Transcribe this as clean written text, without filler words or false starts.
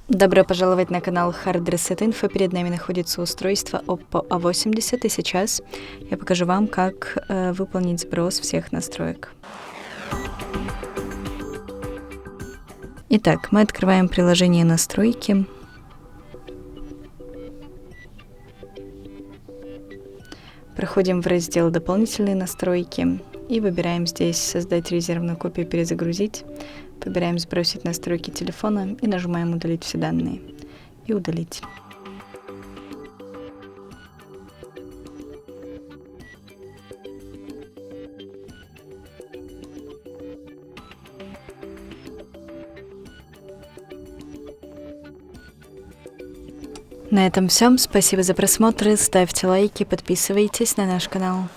Добро пожаловать на канал Hard Reset Info. Перед нами находится устройство OPPO A80, и сейчас я покажу вам, как выполнить сброс всех настроек. Итак, мы открываем приложение «Настройки». Проходим в раздел «Дополнительные настройки» и выбираем здесь «Создать резервную копию, перезагрузить». Выбираем «Сбросить настройки телефона» и нажимаем «Удалить все данные» и «Удалить». На этом все. Спасибо за просмотр. Ставьте лайки, подписывайтесь на наш канал.